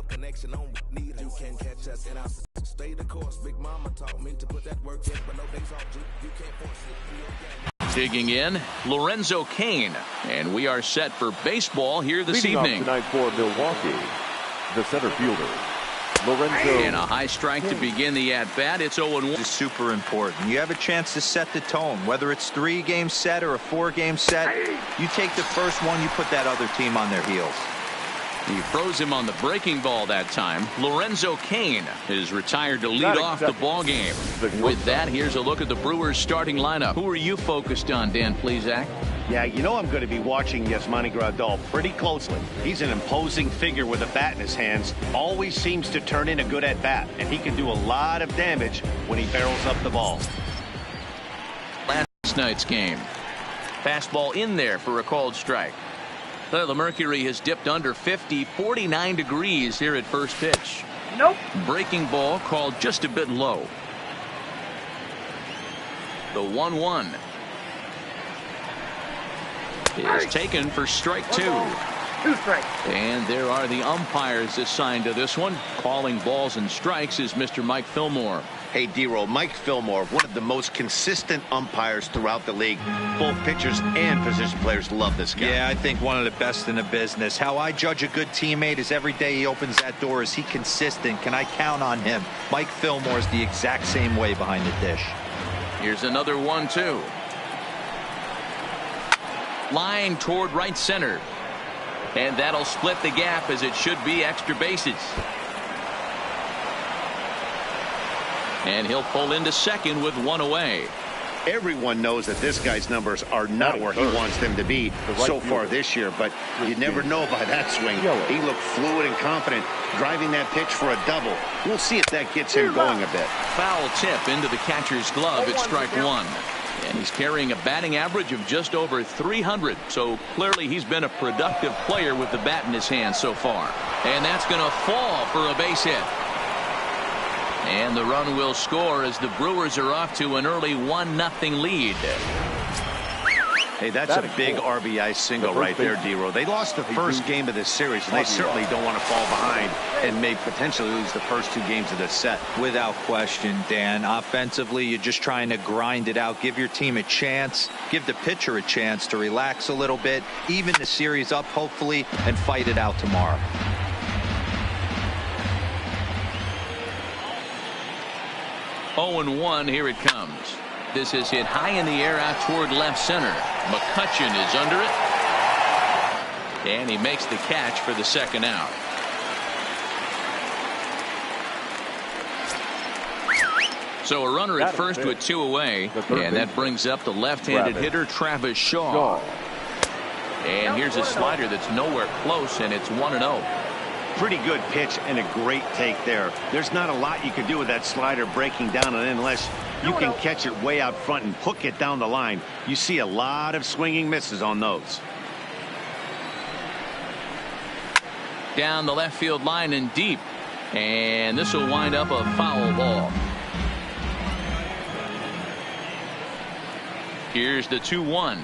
connection on need. You can catch us in our stay the course. Big mama taught me to put that work in, but no days off. You can't force it. Digging in, Lorenzo Cain, and we are set for baseball here this evening. Tonight for Milwaukee, the center fielder, Lorenzo. And a high strike to begin the at-bat. It's 0-1. This is super important. You have a chance to set the tone, whether it's 3-game set or a 4-game set. You take the first one, you put that other team on their heels. He froze him on the breaking ball that time. Lorenzo Cain is retired to lead off the ball game. With that, here's a look at the Brewers starting lineup. Who are you focused on, Dan Plesac? Yeah, you know I'm going to be watching Yasmani Grandal pretty closely. He's an imposing figure with a bat in his hands. Always seems to turn in a good at-bat, and he can do a lot of damage when he barrels up the ball. Last night's game. Fastball in there for a called strike. The mercury has dipped under 50, 49 degrees here at first pitch. Nope. Breaking ball called just a bit low. The 1-1 is taken for strike 2. 2 strikes. And there are the umpires assigned to this one. Calling balls and strikes is Mr. Mike Fillmore. Hey, D-Roll, Mike Fillmore, one of the most consistent umpires throughout the league. Both pitchers and position players love this guy. Yeah, I think one of the best in the business. How I judge a good teammate is every day he opens that door. Is he consistent? Can I count on him? Mike Fillmore is the exact same way behind the dish. Here's another 1-2. Line toward right center. And that'll split the gap as it should be extra bases. And he'll pull into second with 1 away. Everyone knows that this guy's numbers are not where he wants them to be so far this year, but you never know by that swing. He looked fluid and confident, driving that pitch for a double. We'll see if that gets him going a bit. Foul tip into the catcher's glove at strike 1. And he's carrying a batting average of just over 300. So clearly he's been a productive player with the bat in his hand so far. And that's going to fall for a base hit. And the run will score as the Brewers are off to an early 1-0 lead. Hey, that's a big RBI single right there, D-Roll. They lost the first game of this series, and they certainly don't want to fall behind and may potentially lose the first 2 games of this set. Without question, Dan. Offensively, you're just trying to grind it out. Give your team a chance. Give the pitcher a chance to relax a little bit. Even the series up, hopefully, and fight it out tomorrow. 0-1, here it comes. This is hit high in the air out toward left center. McCutchen is under it. And he makes the catch for the second out. So a runner at first with 2 away. And that brings up the left-handed hitter Travis Shaw. And here's a slider that's nowhere close, and it's 1-0. Pretty good pitch and a great take there. There's not a lot you can do with that slider breaking down and in unless you can catch it way out front and hook it down the line. You see a lot of swinging misses on those. Down the left field line and deep. And this will wind up a foul ball. Here's the 2-1.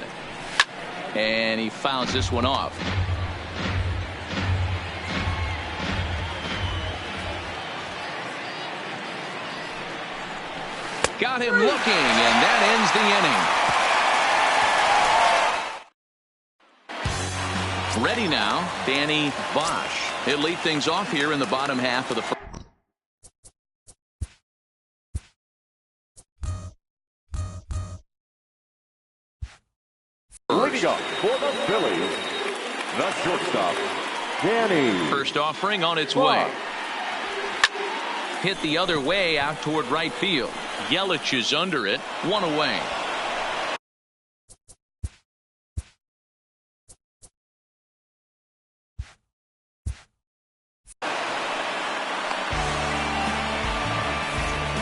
And he fouls this one off. Got him looking, and that ends the inning. Ready now, Danny Bosch. He'll lead things off here in the bottom half of the first. Leading off for the Phillies, the shortstop, Danny. First offering on its way. Hit the other way out toward right field. Yelich is under it. 1 away.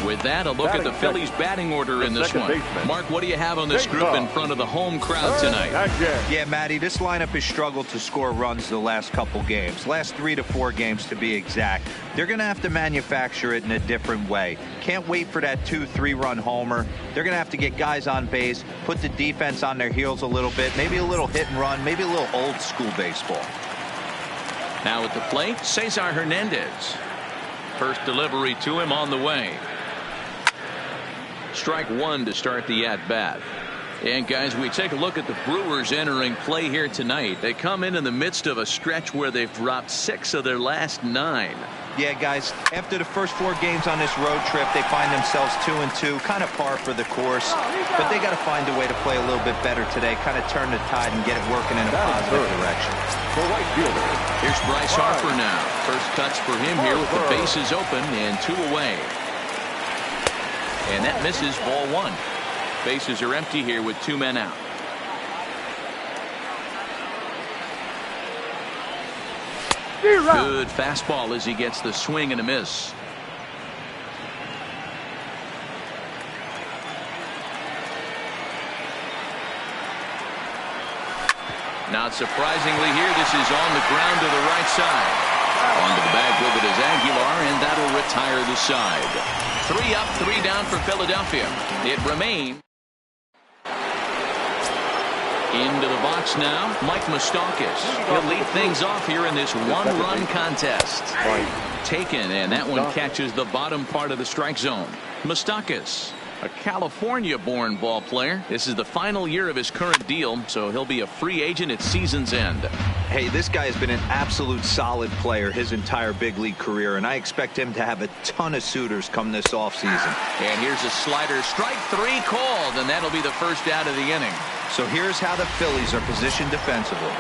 With that, a look at the Phillies batting order in this one. Mark, what do you have on this group in front of the home crowd tonight? Yeah, Matty, this lineup has struggled to score runs the last couple games. Last 3 to 4 games to be exact. They're going to have to manufacture it in a different way. Can't wait for that 2-3 run homer. They're going to have to get guys on base, put the defense on their heels a little bit, maybe a little hit and run, maybe a little old school baseball. Now at the plate, Cesar Hernandez. First delivery to him on the way. Strike one to start the at-bat. And guys, we take a look at the Brewers entering play here tonight. They come in the midst of a stretch where they've dropped 6 of their last 9. Yeah, guys, after the first 4 games on this road trip, they find themselves 2-2, kind of par for the course. But they got to find a way to play a little bit better today, kind of turn the tide and get it working in a positive direction. The right fielder. Here's Bryce Harper now. First touch for him here with the bases open and 2 away. And that misses, ball 1. Bases are empty here with 2 men out. Good fastball as he gets the swing and a miss. Not surprisingly here, this is on the ground to the right side. Onto the bag with it is Aguilar, and that'll retire the side. 3 up, 3 down for Philadelphia. It remains. Into the box now, Mike Moustakas. He'll lead things off here in this 1-run contest. Taken, and that one catches the bottom part of the strike zone. Moustakas, a California-born ball player. This is the final year of his current deal, so he'll be a free agent at season's end. Hey, this guy has been an absolute solid player his entire big league career, and I expect him to have a ton of suitors come this offseason. And here's a slider, strike 3 called, and that'll be the first out of the inning. So here's how the Phillies are positioned defensively.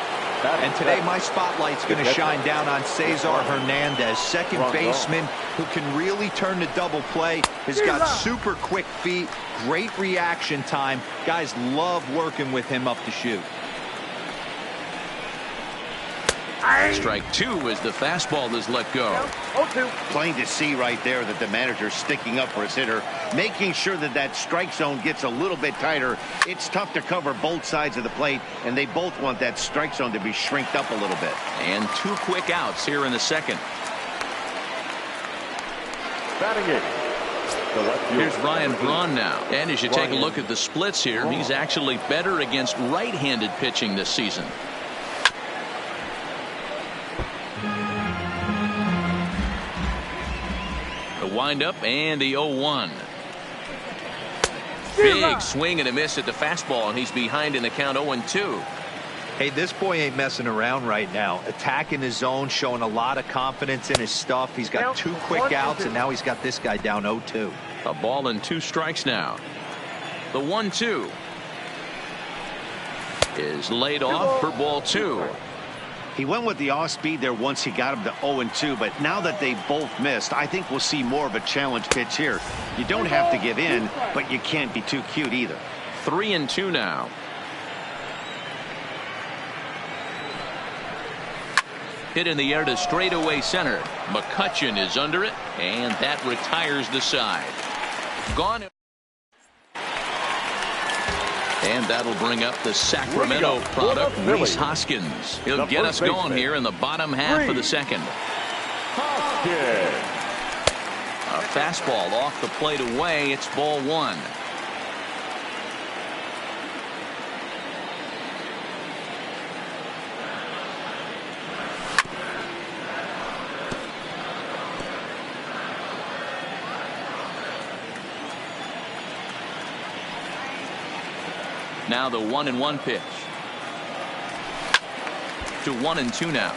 And today my spotlight's going to shine down on Cesar Hernandez, second baseman who can really turn the double play. Has got super quick feet, great reaction time. Guys love working with him up the chute. Strike 2 as the fastball is let go. Plain to see right there that the manager's sticking up for his hitter, making sure that that strike zone gets a little bit tighter. It's tough to cover both sides of the plate, and they both want that strike zone to be shrinked up a little bit. And 2 quick outs here in the second. Batting it. Here's Ryan Braun now. And as you take a look at the splits here, he's actually better against right-handed pitching this season. The windup and the 0-1. Big swing and a miss at the fastball, and he's behind in the count 0-2. Hey, this boy ain't messing around right now. Attacking his zone, showing a lot of confidence in his stuff. He's got 2 quick outs, and now he's got this guy down 0-2. A ball and 2 strikes now. The 1-2 is laid off for ball 2. He went with the off speed there once he got him to 0-2, but now that they both missed, I think we'll see more of a challenge pitch here. You don't have to give in, but you can't be too cute either. 3-2 now. Hit in the air to straightaway center. McCutchen is under it, and that retires the side. Gone. And that'll bring up the Sacramento product, Rhys Hoskins. He'll get us going here in the bottom half of the second. A fastball off the plate away. It's ball 1. Now the 1-1 pitch. To 1-2 now.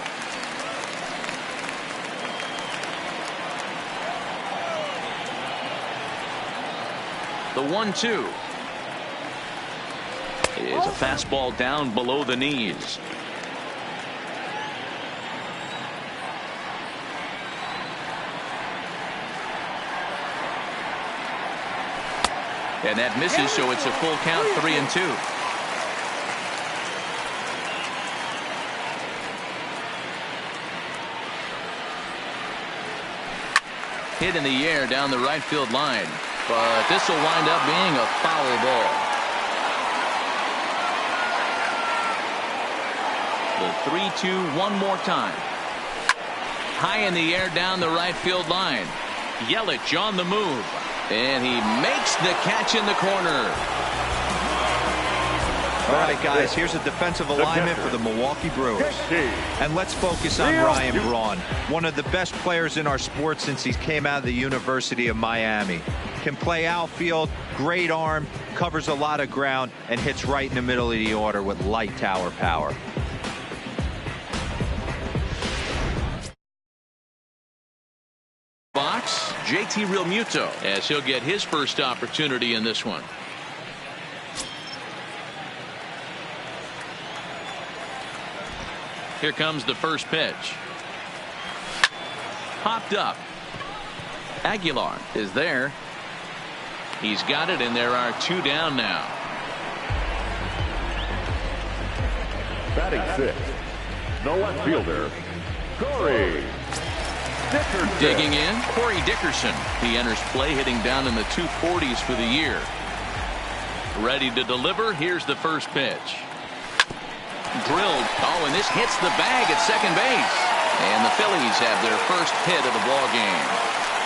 The 1-2 is a fastball down below the knees. And that misses, so it's a full count, 3-2. Hit in the air down the right field line, but this will wind up being a foul ball. The 3-2 one more time. High in the air down the right field line. Yelich on the move. And he makes the catch in the corner. All right, guys, here's a defensive alignment for the Milwaukee Brewers. And let's focus on Ryan Braun, one of the best players in our sport since he came out of the University of Miami. Can play outfield, great arm, covers a lot of ground, and hits right in the middle of the order with light tower power. Box, JT Realmuto, as he'll get his first opportunity in this one. Here comes the first pitch. Popped up. Aguilar is there. He's got it, and there are 2 down now. Batting 6th, the left fielder, Corey Dickerson. Digging in, Corey Dickerson. He enters play hitting down in the 240s for the year. Ready to deliver. Here's the first pitch. Drilled. Oh, and this hits the bag at second base. And the Phillies have their first hit of the ball game.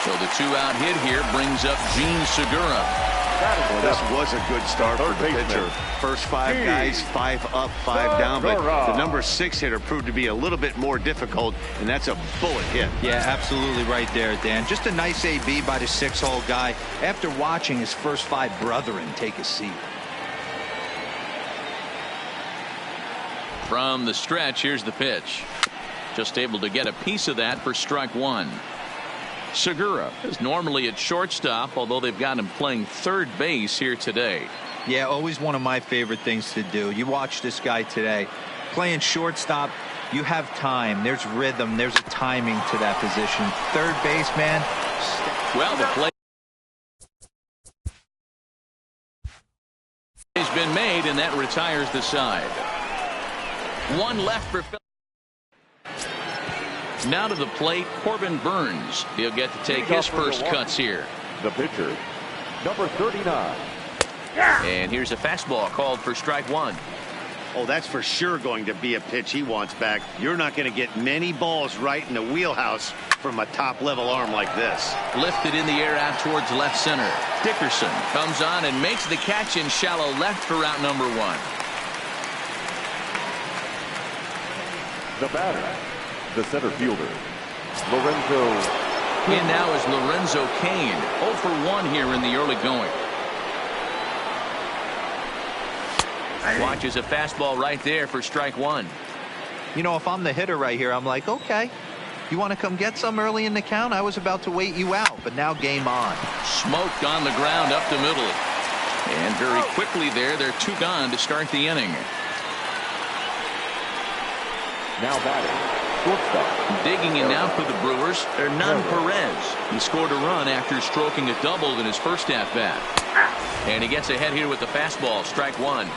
So the 2-out hit here brings up Gene Segura. Well, this was a good start for the pitcher. First 5 guys, 5 up, 5 down, but the number 6 hitter proved to be a little bit more difficult, and that's a bullet hit. Yeah, absolutely right there, Dan. Just a nice AB by the 6-hole guy after watching his first 5 brethren take a seat. From the stretch, here's the pitch. Just able to get a piece of that for strike 1. Segura is normally at shortstop, although they've got him playing third base here today. Yeah, always one of my favorite things to do. You watch this guy today playing shortstop. You have time. There's rhythm. There's a timing to that position. Third base, man. Well, the play has been made, and that retires the side. 1 left for Phillies. Now to the plate, Corbin Burns. He'll get to take his first cuts here. The pitcher, number 39. And here's a fastball called for strike 1. Oh, that's for sure going to be a pitch he wants back. You're not going to get many balls right in the wheelhouse from a top-level arm like this. Lifted in the air out towards left center. Dickerson comes on and makes the catch in shallow left for out number 1. The batter, the center fielder, Lorenzo. In now is Lorenzo Cain. 0 for 1 here in the early going. Watches a fastball right there for strike 1. You know, if I'm the hitter right here, I'm like, okay, you want to come get some early in the count? I was about to wait you out, but now game on. Smoked on the ground up the middle. And very quickly there, they're 2 gone to start the inning. Now batting, shortstop. Digging in now for the Brewers, Hernan Perez. He scored a run after stroking a double in his first at-bat. And he gets ahead here with the fastball, strike 1.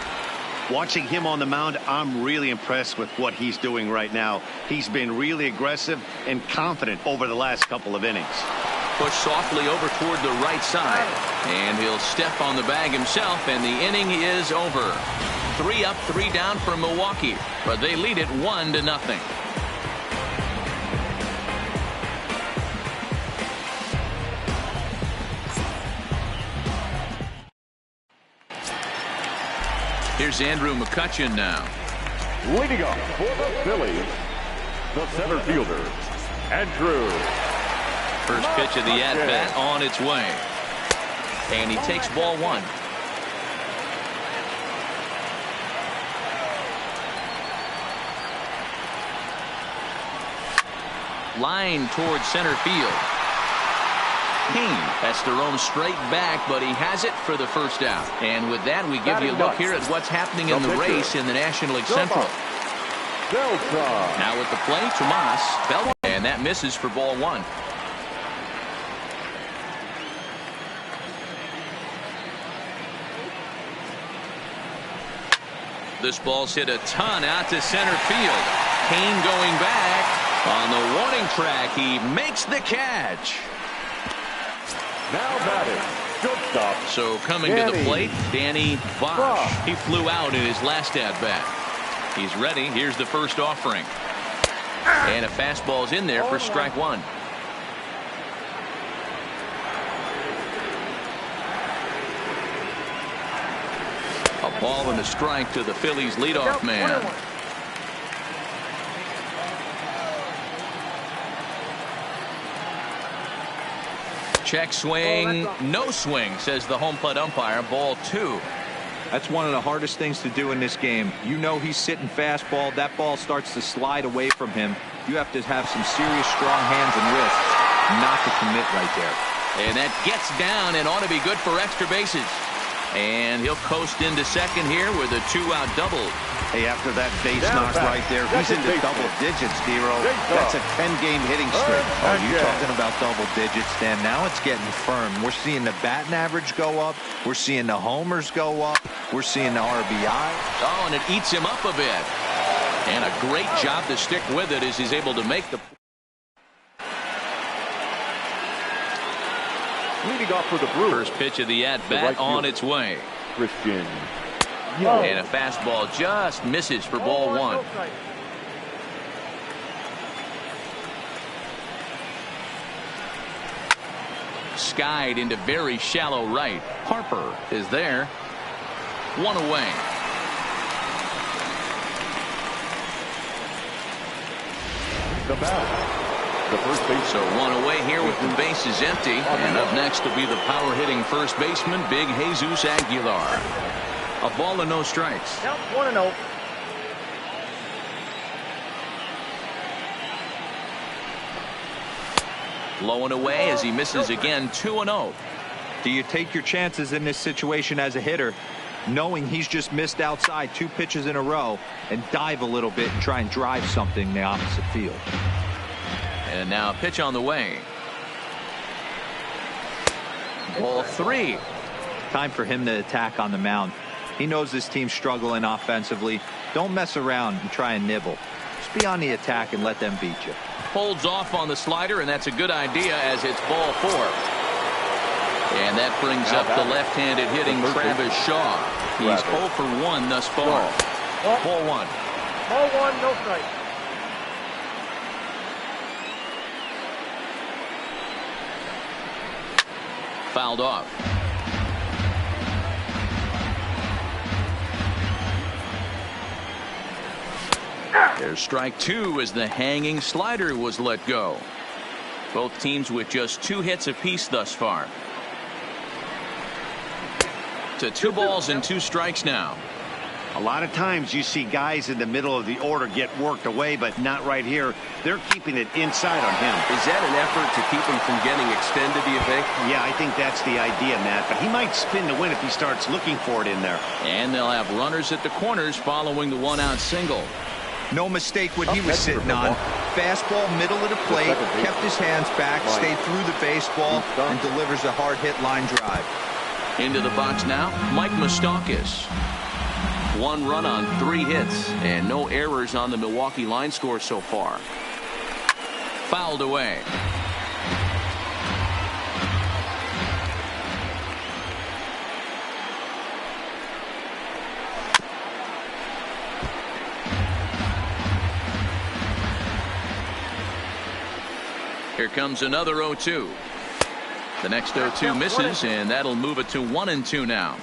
Watching him on the mound, I'm really impressed with what he's doing right now. He's been really aggressive and confident over the last couple of innings. Push softly over toward the right side. And he'll step on the bag himself, and the inning is over. 3 up, 3 down for Milwaukee, but they lead it 1-0. Here's Andrew McCutchen now. Leading up for the Phillies, the center fielder, Andrew. First pitch of the at-bat on its way. And he takes ball 1. Line towards center field. Cain has to roam straight back, but he has it for the first out. And with that, we give you a look here at what's happening in the race in the National League Central. Now at the plate, Tomas Beltran, and that misses for ball 1. This ball's hit a ton out to center field. Cain going back. On the warning track, he makes the catch. Now batting, shortstop. So coming to the plate, Danny Bosch. He flew out in his last at-bat. He's ready. Here's the first offering. And a fastball's in there for strike 1. A Ball and a strike to the Phillies leadoff man. Check swing, no swing, says the home plate umpire. Ball 2. That's one of the hardest things to do in this game. You know he's sitting fastball. That ball starts to slide away from him. You have to have some serious strong hands and wrists not to commit right there. And that gets down and ought to be good for extra bases. And he'll coast into second here with a 2-out double. Hey, after that base knock right there, he's into double digits, D-Row. That's a 10-game hitting streak. Oh, you talking about double digits, Dan? Now it's getting firm. We're seeing the batting average go up. We're seeing the homers go up. We're seeing the RBI. Oh, and it eats him up a bit. And a great job to stick with it as he's able to make the... Leading off for the Brewers. First pitch of the at-bat on its way. Christian. And a fastball just misses for ball 1. Skied into very shallow right. Harper is there. 1 away. The bat. The first base. So 1 away here with the bases empty. And up next will be the power-hitting first baseman, Big Jesus Aguilar. A ball and no strikes. Count 1-0. Low and away as he misses again. 2-0. Do you take your chances in this situation as a hitter, knowing he's just missed outside 2 pitches in a row, and dive a little bit and try and drive something in the opposite field? And now a pitch on the way. Ball 3. Time for him to attack on the mound. He knows this team's struggling offensively. Don't mess around and try and nibble. Just be on the attack and let them beat you. Holds off on the slider, and that's a good idea as it's ball 4. And that brings up the left-handed hitting Travis Shaw. He's 0 for 1 thus far. Ball 1. Ball 1, no strike. Fouled off. There's strike 2 as the hanging slider was let go. Both teams with just 2 hits apiece thus far. To 2 balls and 2 strikes now. A lot of times you see guys in the middle of the order get worked away, but not right here. They're keeping it inside on him. Is that an effort to keep him from getting extended, do you think? Yeah, I think that's the idea, Matt. But he might spin to win if he starts looking for it in there. And they'll have runners at the corners following the 1-out single. No mistake what he was sitting on. Fastball, middle of the plate, kept his hands back, stayed through the baseball, and delivers a hard-hit line drive. Into the box now, Mike Moustakas. 1 run on 3 hits, and no errors on the Milwaukee line score so far. Fouled away. Here comes another 0-2. The next 0-2 misses, and that'll move it to 1-2 now.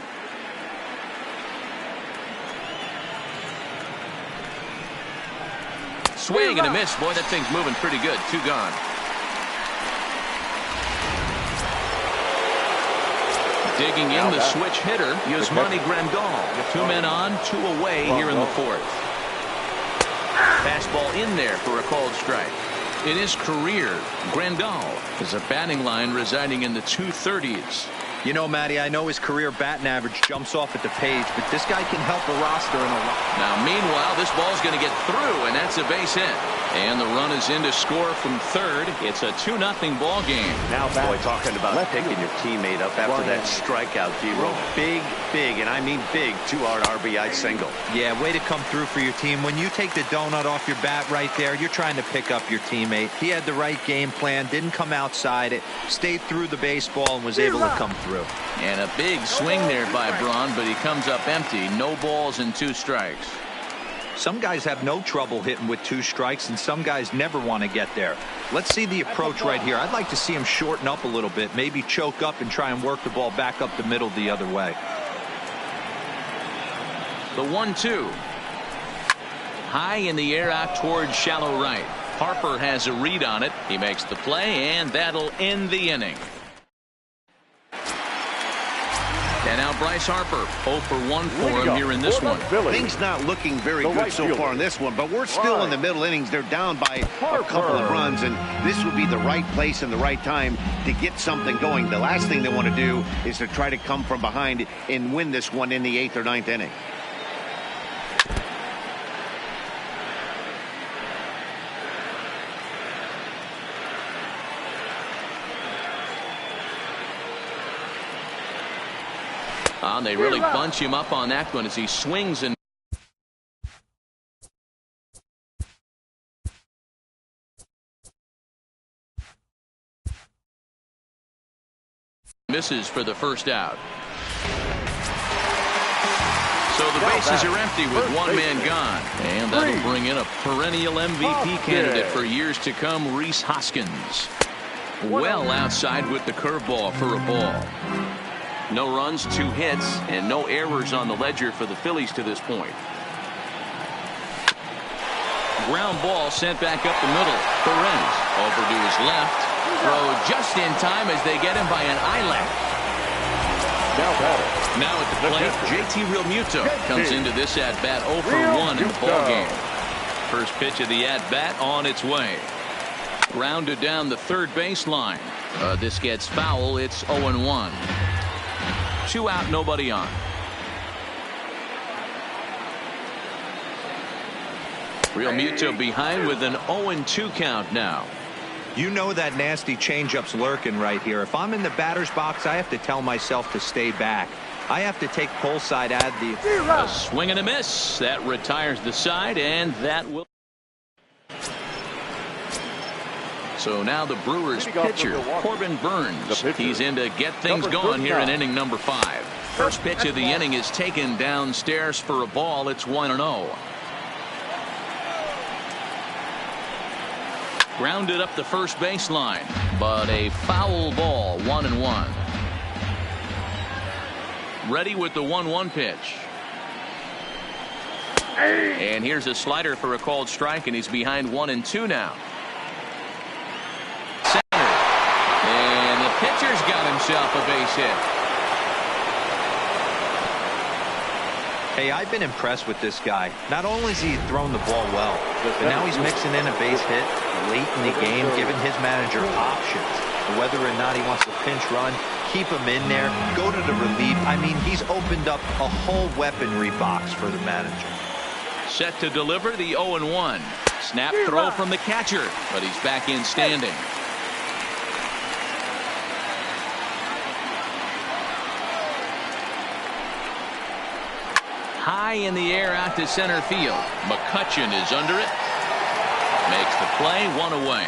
Swing and a miss. Boy, that thing's moving pretty good. 2 gone. Digging in the switch hitter, Yasmani Grandal. 2 men on, 2 away here in the 4th. Fastball in there for a called strike. In his career, Grandal is a batting line residing in the 230s. You know, Matty, I know his career batting average jumps off at the page, but this guy can help a roster in a lot. Now, meanwhile, this ball's going to get through, and that's a base hit. And the run is in to score from third. It's a 2-0 ball game. Now, boy, talking about picking your teammate up after that strikeout, D-Row. Big, and I mean big, 2-out RBI single. Yeah, way to come through for your team. When you take the donut off your bat right there, you're trying to pick up your teammate. He had the right game plan, didn't come outside it, stayed through the baseball, and was able to come through. And a big swing there by Braun, but he comes up empty. No balls and 2 strikes. Some guys have no trouble hitting with 2 strikes, and some guys never want to get there. Let's see the approach right here. I'd like to see him shorten up a little bit, maybe choke up and try and work the ball back up the middle the other way. The 1-2. High in the air out towards shallow right. Harper has a read on it. He makes the play, and that'll end the inning. And now Bryce Harper, 0 for 1 for him here in this one. Things not looking very good so far in this one, but we're still in the middle innings. They're down by a couple of runs, and this would be the right place and the right time to get something going. The last thing they want to do is to try to come from behind and win this one in the 8th or 9th inning. They really bunch him up on that one as he swings and misses for the first out. So the bases are empty with one man gone. And that'll bring in a perennial MVP candidate for years to come, Rhys Hoskins. Well outside with the curveball for a ball. No runs, 2 hits, and no errors on the ledger for the Phillies to this point. Ground ball sent back up the middle. Perez over to his left. Throw just in time as they get him by an eyelash. Now at the plate, JT Realmuto comes into this at-bat 0 for 1 in the ballgame. First pitch of the at-bat on its way. Grounded down the third baseline. This gets foul. It's 0-1. 2 out, nobody on. Realmuto behind with an 0-2 count now. You know that nasty changeup's lurking right here. If I'm in the batter's box, I have to tell myself to stay back. I have to take pull side out of the... A swing and a miss. That retires the side, and that will... So now the Brewers pitcher, Corbin Burns. He's in to get things going here in inning number 5. First pitch of the inning is taken downstairs for a ball. It's 1-0. Grounded up the first baseline, but a foul ball, 1-1. Ready with the 1-1 pitch. And here's a slider for a called strike, and he's behind 1-2 now. And the pitcher's got himself a base hit. Hey, I've been impressed with this guy. Not only has he thrown the ball well, but now he's mixing in a base hit late in the game, giving his manager options. Whether or not he wants to pinch run, keep him in there, go to the relief. I mean, he's opened up a whole weaponry box for the manager. Set to deliver the 0-1. Snap throw from the catcher, but he's back in standing. High in the air out to center field. McCutchen is under it. Makes the play, 1 away.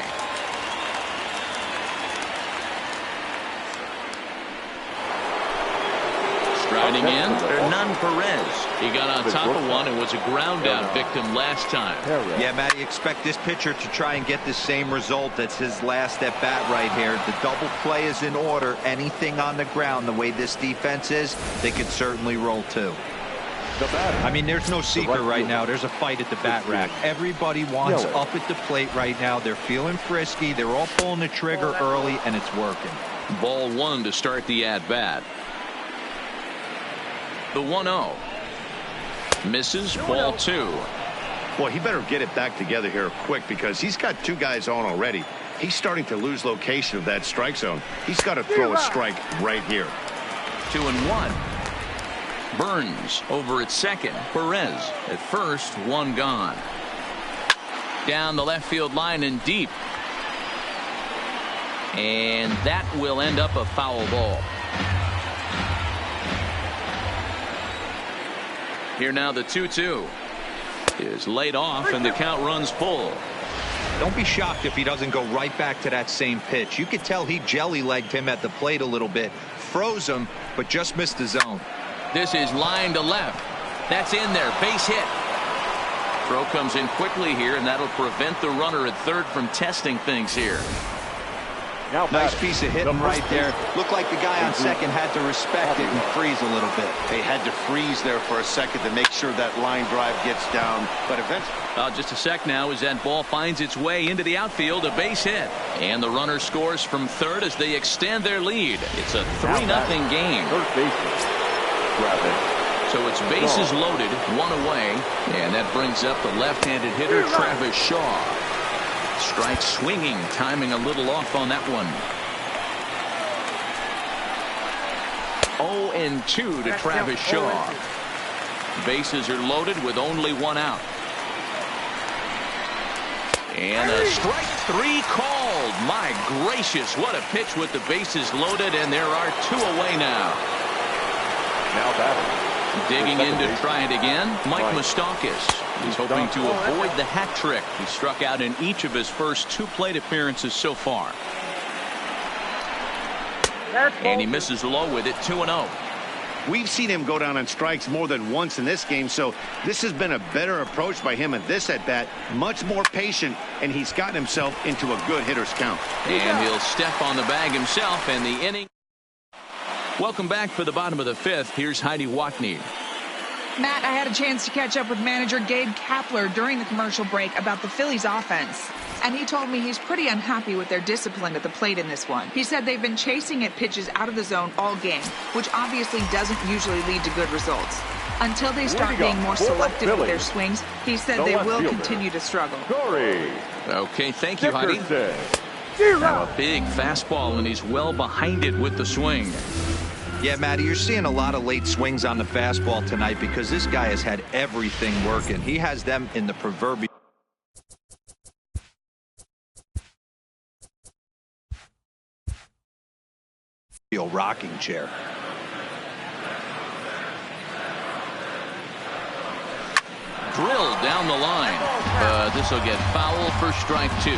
Striding in, Hernan Perez. He got on top of one and was a ground out victim last time. Yeah, Matty, expect this pitcher to try and get the same result. That's his last at bat right here. The double play is in order. Anything on the ground, the way this defense is, they could certainly roll too. I mean, there's no secret right now. There's a fight at the bat rack. Everybody wants up at the plate right now. They're feeling frisky. They're all pulling the trigger early, and it's working. Ball 1 to start the at-bat. The 1-0. Misses, ball 2. Well, he better get it back together here quick because he's got 2 guys on already. He's starting to lose location of that strike zone. He's got to throw a strike right here. 2-1. Burns over at second. Perez at first. 1 gone. Down the left field line and deep. And that will end up a foul ball. Here now the 2-2 is laid off and the count runs full. Don't be shocked if he doesn't go right back to that same pitch. You could tell he jelly-legged him at the plate a little bit. Froze him, but just missed the zone. This is line to left. That's in there. Base hit. Throw comes in quickly here, and that'll prevent the runner at third from testing things here. Nice piece of hitting right there. Looked like the guy on second had to respect it and freeze a little bit. They had to freeze there for a second to make sure that line drive gets down. But eventually... Just a sec now as that ball finds its way into the outfield. A base hit. And the runner scores from third as they extend their lead. It's a 3-0 game. Third baseman, Travis. So it's bases loaded, one away. And that brings up the left-handed hitter, Travis Shaw. Strike swinging, timing a little off on that one. 0-2 to Travis Shaw. Bases are loaded with only one out. And a strike three called. My gracious, what a pitch with the bases loaded, and there are two away now. Now batting. Digging in to try it again, Mike Moustakas. He's hoping to avoid the hat trick. He struck out in each of his first two plate appearances so far. And he misses low with it, 2-0. We've seen him go down on strikes more than once in this game, so this has been a better approach by him at this at-bat. Much more patient, and he's gotten himself into a good hitter's count. And he'll step on the bag himself, and the inning. Welcome back for the bottom of the fifth. Here's Heidi Watney. Matt, I had a chance to catch up with manager Gabe Kapler during the commercial break about the Phillies offense. And he told me he's pretty unhappy with their discipline at the plate in this one. He said they've been chasing at pitches out of the zone all game, which obviously doesn't usually lead to good results. Until they start being more selective with their swings, he said they will continue to struggle. Okay, thank you, Heidi. Now a big fastball, and he's well behind it with the swing. Yeah, Matty, you're seeing a lot of late swings on the fastball tonight because this guy has had everything working. He has them in the proverbial rocking chair. Drilled down the line. This will get foul for strike two.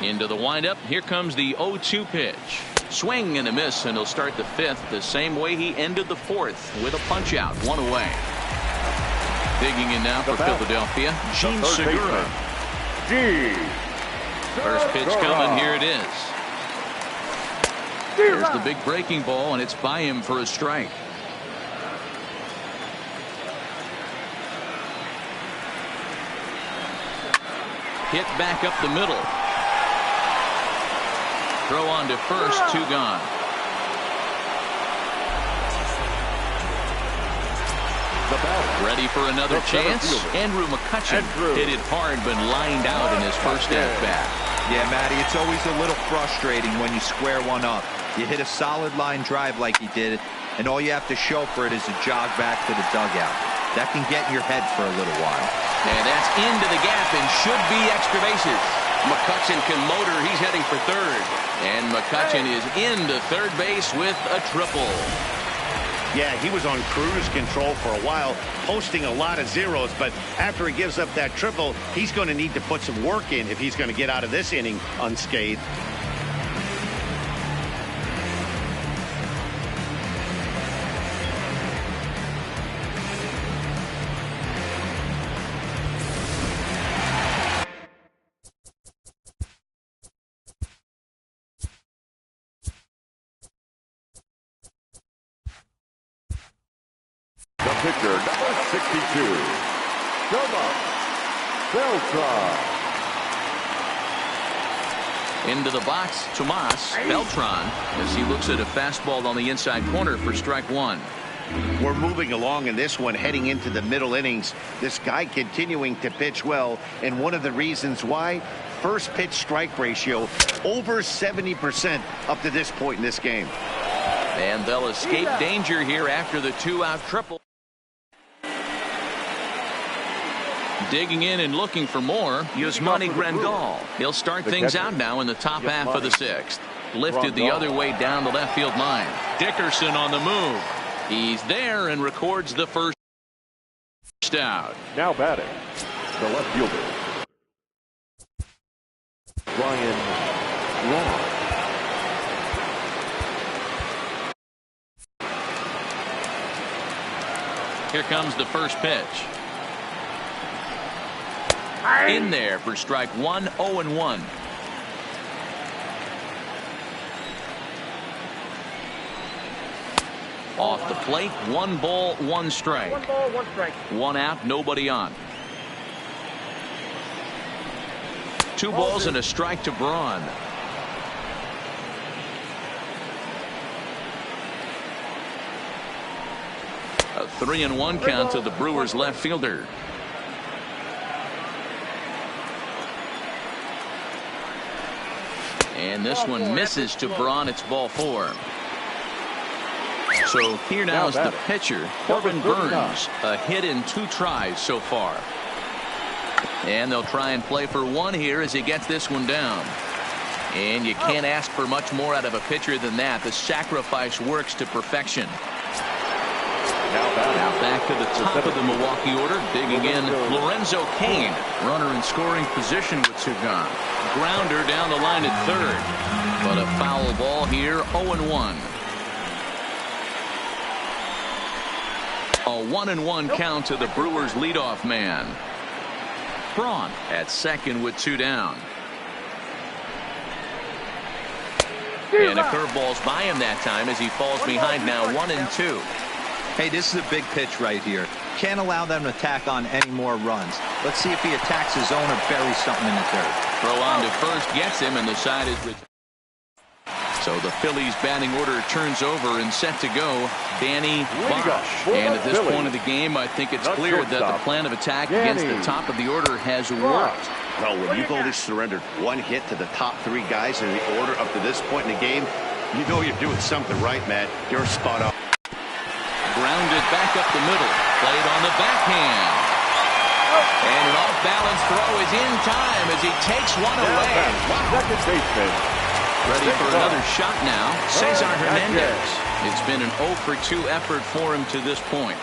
Into the windup. Here comes the 0-2 pitch. Swing and a miss, and he'll start the fifth the same way he ended the fourth with a punch out, one away. Digging in now for Philadelphia, Gene Segura. First pitch coming. Here it is. There's the big breaking ball, and it's by him for a strike. Hit back up the middle. Throw on to first, two gone. Ready for another chance. Andrew McCutchen hit it hard, but lined out in his first at-bat. Yeah, Matty, it's always a little frustrating when you square one up. You hit a solid line drive like he did, and all you have to show for it is a jog back to the dugout. That can get in your head for a little while. And that's into the gap and should be extra bases. McCutchen can motor. He's heading for third. And McCutchen is into third base with a triple. Yeah, he was on cruise control for a while, posting a lot of zeros, but after he gives up that triple, he's going to need to put some work in if he's going to get out of this inning unscathed. Pitcher number 62, Beltran. Into the box, Tomas Beltran, as he looks at a fastball on the inside corner for strike one. We're moving along in this one, heading into the middle innings. This guy continuing to pitch well, and one of the reasons why, first pitch strike ratio over 70% up to this point in this game. And they'll escape danger here after the two-out triple. Digging in and looking for more, Yasmani Grandal. He'll start things out now in the top half of the sixth. Lifted the other way down the left field line. Dickerson on the move. He's there and records the first out. Now batting, the left fielder, Ryan Long. Here comes the first pitch. In there for strike one, 0-1. Off the plate, 1 ball, 1 strike. 1 ball, 1 strike. 1 out, nobody on. 2 balls and a strike to Braun. A 3-1 count to the Brewers left fielder. And this one misses to Braun. It's ball 4. So here now is the pitcher, Corbin Burns. A hit in 2 tries so far. And they'll try and play for 1 here as he gets this one down. And you can't ask for much more out of a pitcher than that. The sacrifice works to perfection. Now back to the top of the Milwaukee order. Digging in, Lorenzo Cain. Runner in scoring position with 2 gone. Grounder down the line at third. But a foul ball here, 0-1. A 1-1 count to the Brewers leadoff man. Braun at second with 2 down. And a curveball's by him that time as he falls behind now 1-2. Hey, this is a big pitch right here. Can't allow them to tack on any more runs. Let's see if he attacks his zone or buries something in the dirt. Throw on to first gets him, and the side is with. So the Phillies batting order turns over and set to go. Danny Bosch. And at this point of the game, I think it's clear that the plan of attack against the top of the order has worked. Well, when you've only surrendered 1 hit to the top 3 guys in the order up to this point in the game, you know you're doing something right, Matt. You're spot on. Grounded back up the middle. Played on the backhand. And an off-balance throw is in time as he takes one away. Wow. Second baseman. Ready for another shot now. Cesar Hernandez. It's been an 0-for-2 effort for him to this point.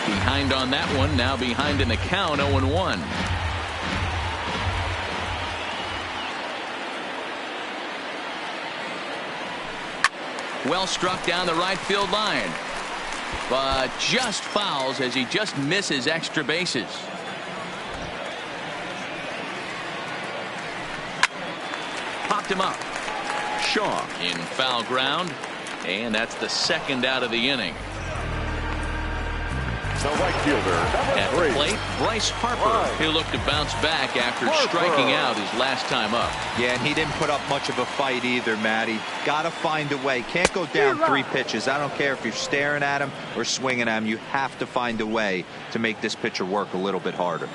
Behind on that one. Now behind in the count, 0-1. Well struck down the right field line. But just fouls as he just misses extra bases. Popped him up. Shaw in foul ground. And that's the 2nd out of the inning. The right fielder, At the plate, Bryce Harper. He'll look to bounce back after striking out his last time up. Yeah, and he didn't put up much of a fight either, Matty. Got to find a way. Can't go down 3 pitches. I don't care if you're staring at him or swinging at him. You have to find a way to make this pitcher work a little bit harder.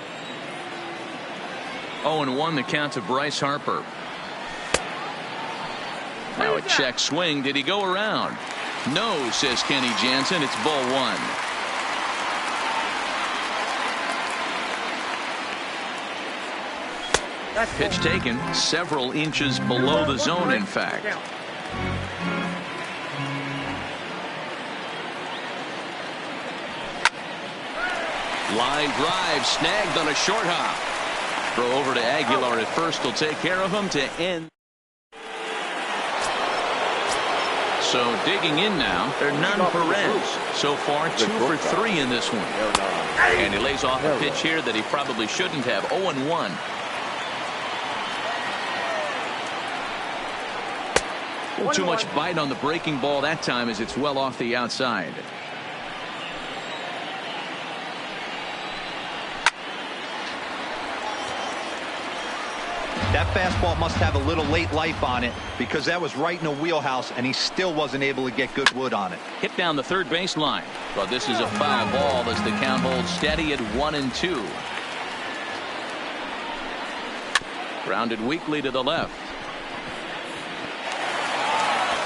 0-1 the count to Bryce Harper. Now a check swing. Did he go around? No, says Kenny Jansen. It's ball 1. Pitch taken several inches below the zone, in fact. Line drive snagged on a short hop. Throw over to Aguilar at first will take care of him to end. So digging in now, Hernan Perez. So far 2 for 3 in this one. And he lays off a pitch here that he probably shouldn't have. 0-1. Too much bite on the breaking ball that time as it's well off the outside. That fastball must have a little late life on it because that was right in the wheelhouse and he still wasn't able to get good wood on it. Hit down the third baseline. But this is a foul ball as the count holds steady at 1-2. Grounded weakly to the left.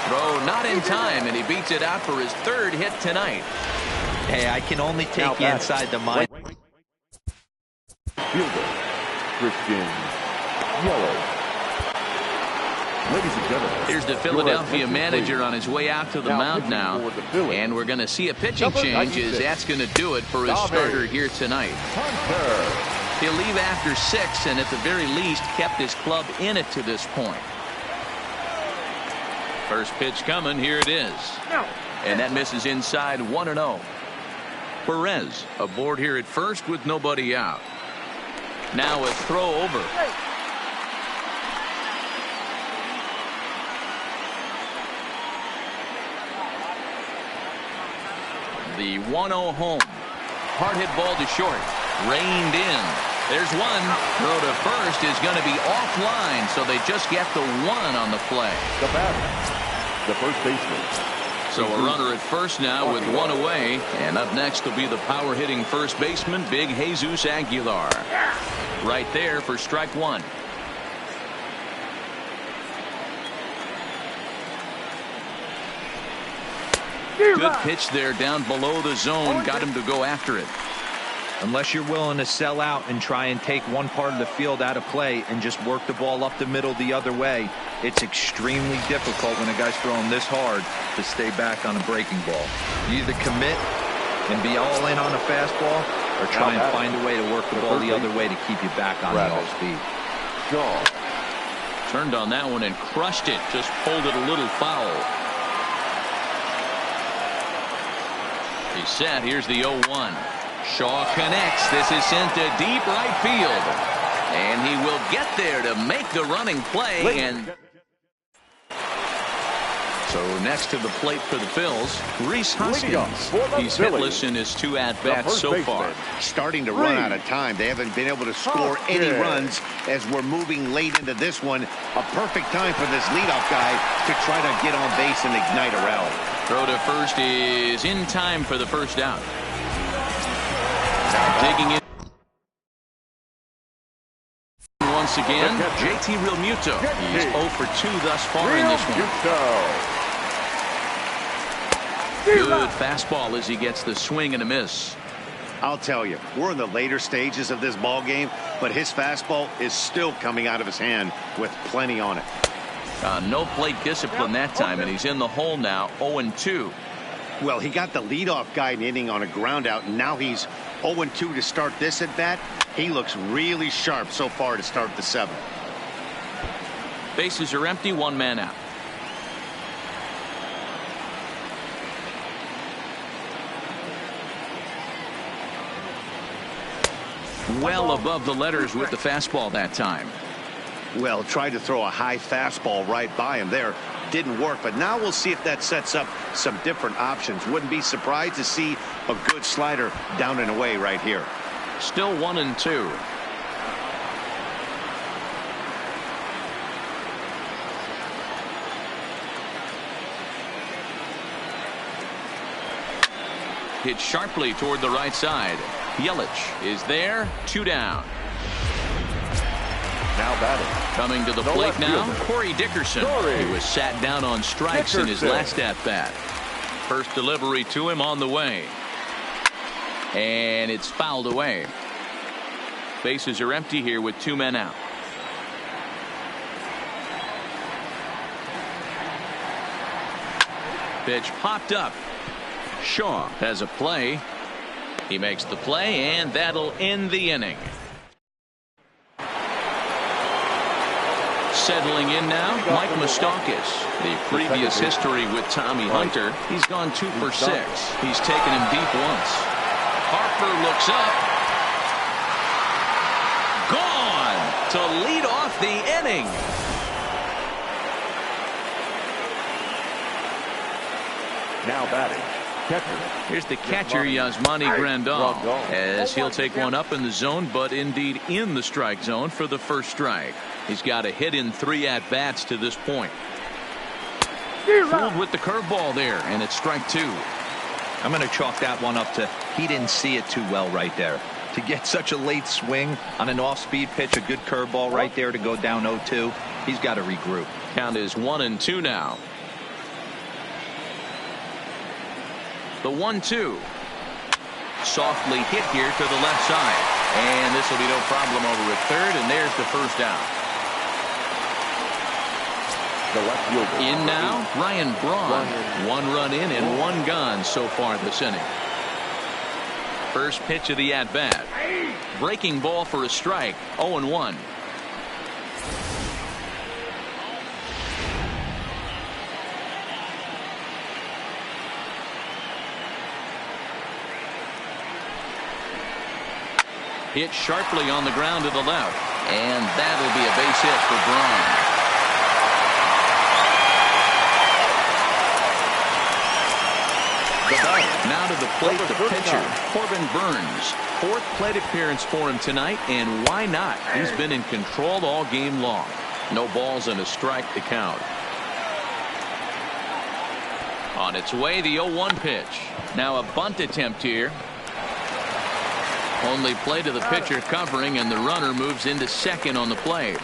Throw not in time, and he beats it out for his 3rd hit tonight. Hey, I can only take you inside the mind. Fielder, Christian Yellow. Ladies and gentlemen, here's the Philadelphia manager on his way out to the mound now. And we're going to see a pitching change as that's going to do it for his starter here tonight. He'll leave after 6 and at the very least kept his club in it to this point. First pitch coming. Here it is. And that misses inside 1-0. Perez aboard here at first with nobody out. Now a throw over. The 1-0 home. Hard hit ball to short. Reined in. There's one. Throw to first is going to be offline, so they just get the 1 on the play. The batter, the first baseman. So a runner at first now with 1 away. And up next will be the power hitting first baseman, Big Jesus Aguilar. Right there for strike 1. Good pitch there down below the zone. Got him to go after it. Unless you're willing to sell out and try and take one part of the field out of play and just work the ball up the middle the other way, it's extremely difficult when a guy's throwing this hard to stay back on a breaking ball. You either commit and be all in on a fastball or try and find a way to work the ball the other way to keep you back on the off speed. Turned on that one and crushed it. Just pulled it a little foul. He's set. Here's the 0-1. Shaw connects. This is sent to deep right field. And he will get there to make the running play. And so next to the plate for the Phils, Rhys Hoskins. He's hitless in his 2 at-bats so far. Starting to run out of time. They haven't been able to score any runs as we're moving late into this one. A perfect time for this leadoff guy to try to get on base and ignite a rally. Throw to first is in time for the first out. Digging in once again, JT Realmuto. He's 0 for 2 thus far in this one. Good fastball as he gets the swing and a miss. I'll tell you, we're in the later stages of this ball game, but his fastball is still coming out of his hand with plenty on it. No plate discipline that time, and he's in the hole now, 0-2. Well, he got the leadoff guy in inning on a ground out, and now he's 0-2 to start this at bat. He looks really sharp so far to start the 7th. Bases are empty, 1 man out. Well above the letters with the fastball that time. Well, tried to throw a high fastball right by him there. Didn't work, but now we'll see if that sets up some different options. Wouldn't be surprised to see a good slider down and away right here. Still 1-2. Hit sharply toward the right side. Yelich is there. 2 down. Now batting. Coming to the plate now, Corey Dickerson. He was sat down on strikes in his last at-bat. First delivery to him on the way. And it's fouled away. Bases are empty here with 2 men out. Pitch popped up. Shaw has a play. He makes the play, and that'll end the inning. Settling in now, Mike Moustakas. The previous history with Tommy Hunter, he's gone 2 for 6. He's taken him deep once. Harper looks up. Gone to lead off the inning. Now batting. Here's the catcher, Yasmani Grandal, as he'll take one up in the zone, but indeed in the strike zone for the first strike. He's got a hit in 3 at-bats to this point. Fooled with the curveball there, and it's strike 2. I'm going to chalk that one up to he didn't see it too well right there. To get such a late swing on an off-speed pitch, a good curveball right there to go down 0-2, he's got to regroup. Count is 1-2 now. The 1-2. Softly hit here to the left side. And this will be no problem over at third, and there's the first out. The left fielder. In now, Ryan Braun. 1 run in and 1 gone so far this inning. First pitch of the at-bat. Breaking ball for a strike. 0-1. Hit sharply on the ground to the left. And that'll be a base hit for Braun. Now to the plate, the pitcher, Corbin Burns. Fourth plate appearance for him tonight, and why not? He's been in control all game long. No balls and a strike to count. On its way, the 0-1 pitch. Now a bunt attempt here. Only play to the pitcher covering, and the runner moves into second on the play.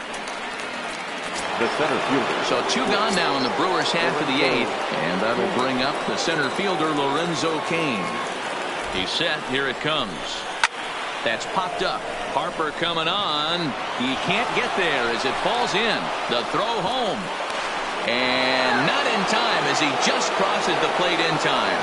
The center fielder. So 2 gone now in the Brewers half of the 8th, and that'll bring up the center fielder Lorenzo Cain. He's set. Here it comes. That's popped up. Harper coming on. He can't get there as it falls in. The throw home. And not in time as he just crosses the plate in time.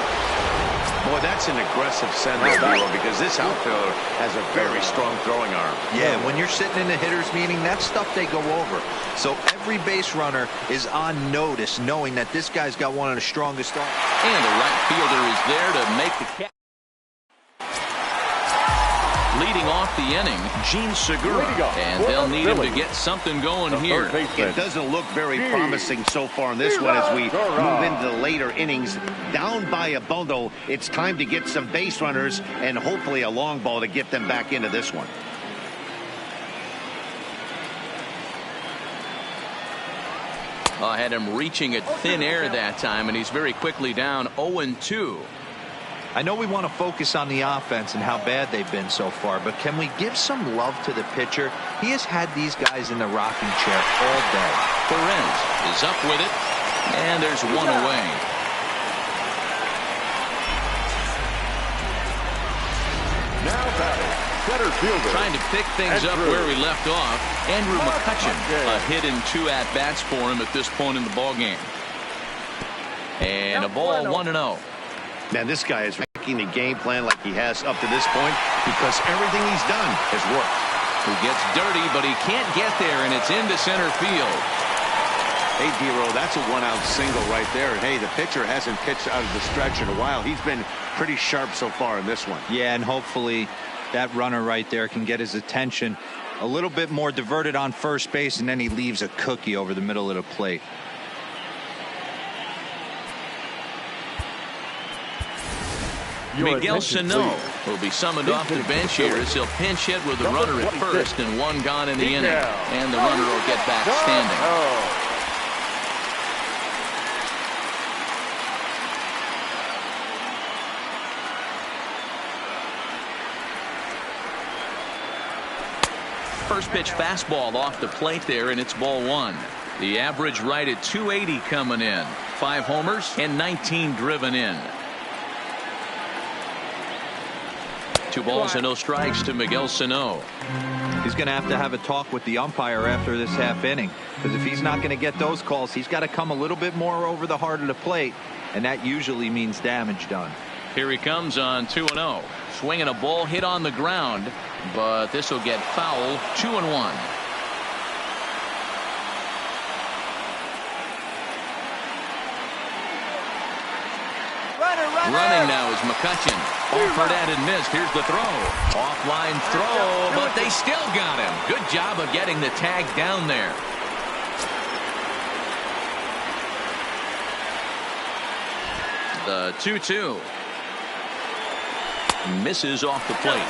Boy, that's an aggressive send because this outfielder has a very strong throwing arm. Yeah, when you're sitting in a hitter's meeting, that's stuff they go over. So every base runner is on notice, knowing that this guy's got one of the strongest arms. And the right fielder is there to make the catch. Leading off the inning, Gene Segura, and they'll need him to get something going here. It doesn't look very promising so far in this one as we move into the later innings. Down by a bundle, it's time to get some base runners and hopefully a long ball to get them back into this one. I had him reaching at thin air that time, and he's very quickly down 0-2. I know we want to focus on the offense and how bad they've been so far, but can we give some love to the pitcher? He has had these guys in the rocking chair all day. Perez is up with it, and there's one away. Now batting, center fielder. Trying to pick things up where we left off. Andrew McCutchen, a hit in 2 at-bats for him at this point in the ballgame. And a ball 1-0. Man, this guy is making the game plan like he has up to this point because everything he's done has worked. He gets dirty, but he can't get there, and it's into center field. Hey, D-Row, that's a 1-out single right there. Hey, the pitcher hasn't pitched out of the stretch in a while. He's been pretty sharp so far in this one. Yeah, and hopefully that runner right there can get his attention a little bit more diverted on first base, and then he leaves a cookie over the middle of the plate. Miguel Sano will be summoned off the bench here as he'll pinch hit with the runner at first and 1 gone in the inning. And the runner will get back standing. First pitch fastball off the plate there, and it's ball 1. The average right at 280 coming in. 5 homers and 19 driven in. 2 balls and no strikes to Miguel Sano. He's going to have a talk with the umpire after this half inning, because if he's not going to get those calls, he's got to come a little bit more over the heart of the plate, and that usually means damage done. Here he comes on 2-0. Swinging a ball hit on the ground, but this will get foul. 2-1. Running now is McCutchen. Offered at and missed. Here's the throw. Offline throw, but they still got him. Good job of getting the tag down there. The 2-2. Misses off the plate.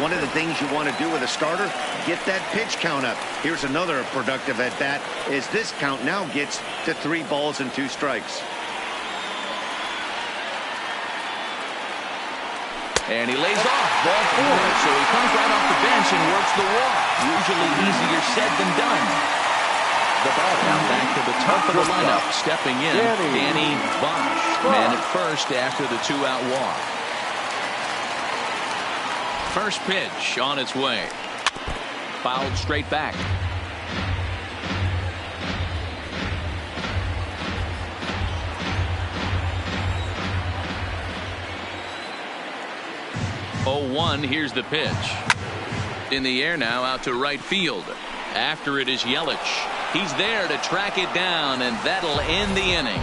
One of the things you want to do with a starter, get that pitch count up. Here's another productive at bat as this count now gets to 3 balls and 2 strikes. And he lays off. Ball 4. So he comes right off the bench and works the walk. Usually easier said than done. Now back to the top of the lineup. Stepping in, Danny Bosch. Man at first after the 2-out walk. First pitch on its way. Fouled straight back. Oh, 1. Here's the pitch. In the air now, out to right field. After it is Yelich. He's there to track it down, and that'll end the inning.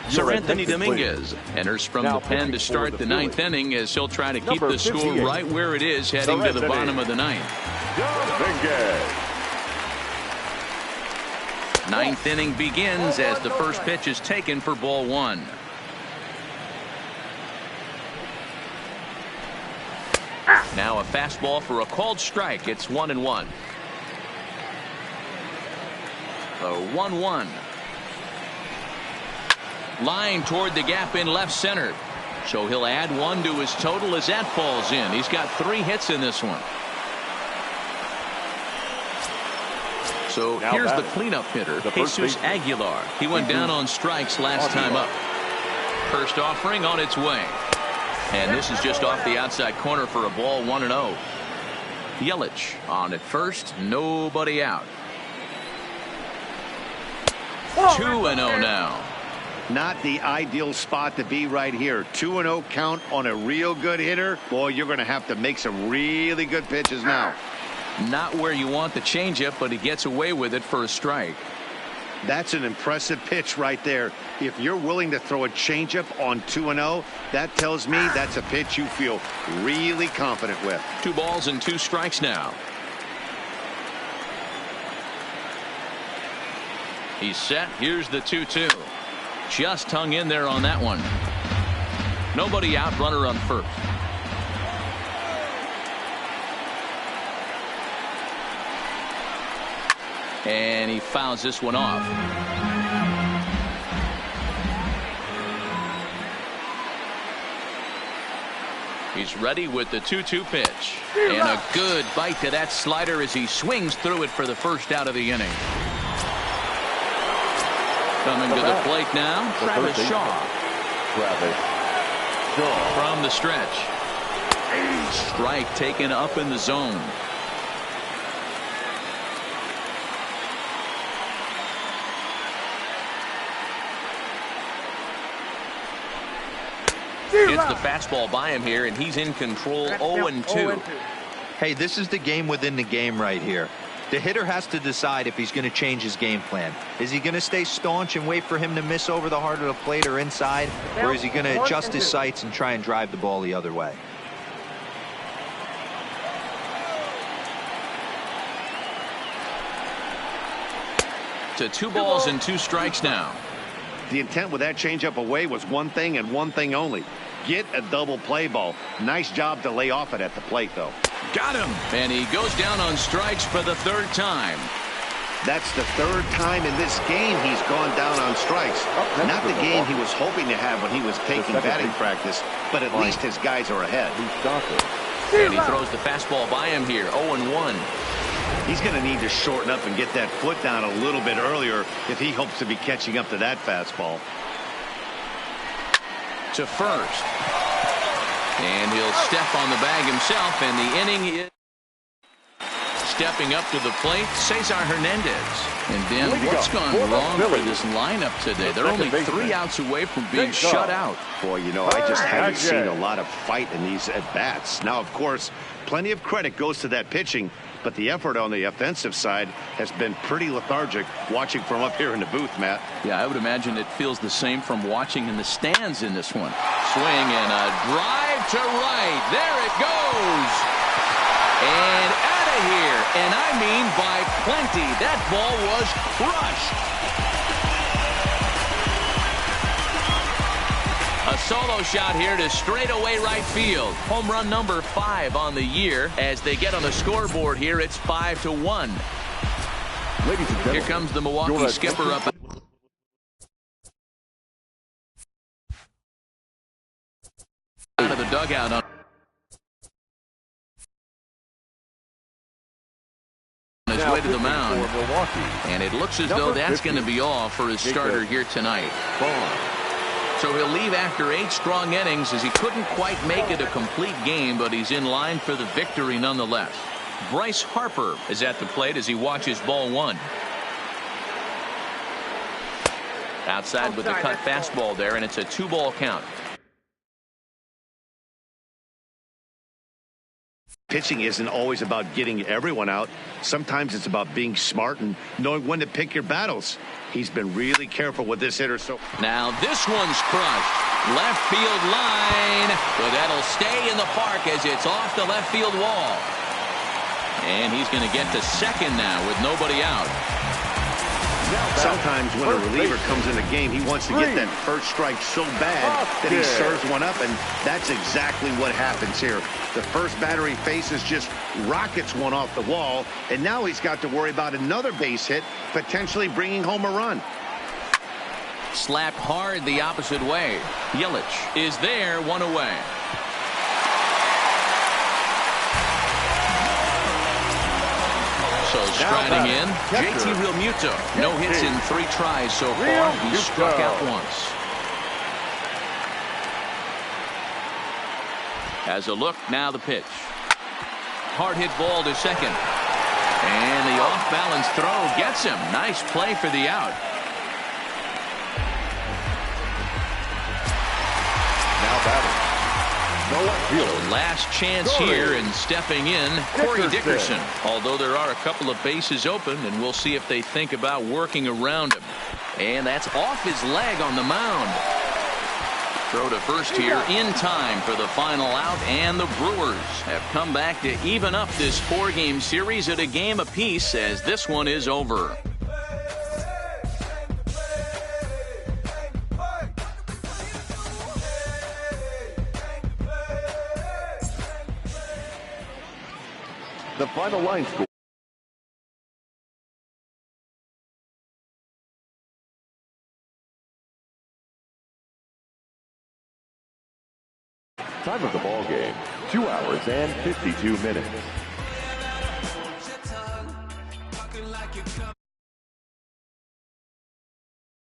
Sir Anthony Dominguez enters from the pen to start the ninth inning as he'll try to keep the score right where it is heading to the bottom of the ninth. Dominguez. Ninth inning begins as the first pitch is taken for ball one. Now a fastball for a called strike. It's 1-1. The 1-1. Line toward the gap in left center. So he'll add one to his total as that falls in. He's got 3 hits in this one. So Now here's the batting, cleanup hitter, the first Jesus baseman. Aguilar. He went down on strikes last time up. First offering on its way. And this is just off the outside corner for a ball, 1-0. Yelich on at first, nobody out. 2-0 now. Not the ideal spot to be right here. 2-0 count on a real good hitter. Boy, you're going to have to make some really good pitches now. Not where you want the changeup, but he gets away with it for a strike. That's an impressive pitch right there. If you're willing to throw a changeup on 2-0, that tells me that's a pitch you feel really confident with. 2 balls and 2 strikes now. He's set. Here's the 2-2. Just hung in there on that one. Nobody out, runner on first. And he fouls this one off. He's ready with the 2-2 pitch. And a good bite to that slider as he swings through it for the first out of the inning. Coming to the plate now, Travis Shaw. From the stretch. Strike taken up in the zone. Hits the fastball by him here, and he's in control. 0-2. Hey, this is the game within the game right here. The hitter has to decide if he's going to change his game plan. Is he going to stay staunch and wait for him to miss over the heart of the plate or inside? Or is he going to adjust his sights and try and drive the ball the other way? To 2 balls and 2 strikes now. The intent with that changeup away was one thing and one thing only. Get a double play ball. Nice job to lay off it at the plate, though. Got him. And he goes down on strikes for the 3rd time. That's the 3rd time in this game he's gone down on strikes. Not the game he was hoping to have when he was taking batting practice, but at least his guys are ahead. And he throws the fastball by him here. 0-1. He's going to need to shorten up and get that foot down a little bit earlier if he hopes to be catching up to that fastball. To first. And he'll step on the bag himself, and the inning is stepping up to the plate, Cesar Hernandez. And Dan, what's gone wrong for this lineup today? They're only 3 outs away from being shut out. Boy, you know, I just haven't seen a lot of fight in these at-bats. Now, of course, plenty of credit goes to that pitching, but the effort on the offensive side has been pretty lethargic watching from up here in the booth, Matt. Yeah, I would imagine it feels the same from watching in the stands in this one. Swing and a drive to right. There it goes. And out of here. And I mean by plenty. That ball was crushed. A solo shot here to straightaway right field. Home run number 5 on the year. As they get on the scoreboard here, it's 5-1. Ladies and gentlemen, here comes the Milwaukee skipper up. Out of the dugout on his way to the mound. And it looks as though that's going to be all for his starter here tonight. So he'll leave after 8 strong innings as he couldn't quite make it a complete game, but he's in line for the victory nonetheless. Bryce Harper is at the plate as he watches ball 1. Outside with the cut fastball there, and it's a 2-ball count. Pitching isn't always about getting everyone out. Sometimes it's about being smart and knowing when to pick your battles. He's been really careful with this hitter. So now this one's crushed. Left field line. But that'll stay in the park as it's off the left field wall. And he's going to get to second now with nobody out. Sometimes when a reliever comes in the game, he wants to get that first strike so bad that he serves one up, and that's exactly what happens here. The first batter he faces just rockets one off the wall, and now he's got to worry about another base hit, potentially bringing home a run. Slapped hard the opposite way. Yelich is there, one away. So striding in, JT Realmuto. No hits in 3 tries so far. He struck out once. As a look, now the pitch. Hard hit ball to second. And the off-balance throw gets him. Nice play for the out. Now batting. So last chance here, and stepping in, Corey Dickerson. Although there are a couple of bases open, and we'll see if they think about working around him. And that's off his leg on the mound. Throw to first here in time for the final out, and the Brewers have come back to even up this 4-game series at a game apiece as this one is over. The final line score. Time of the ball game, 2 hours and 52 minutes.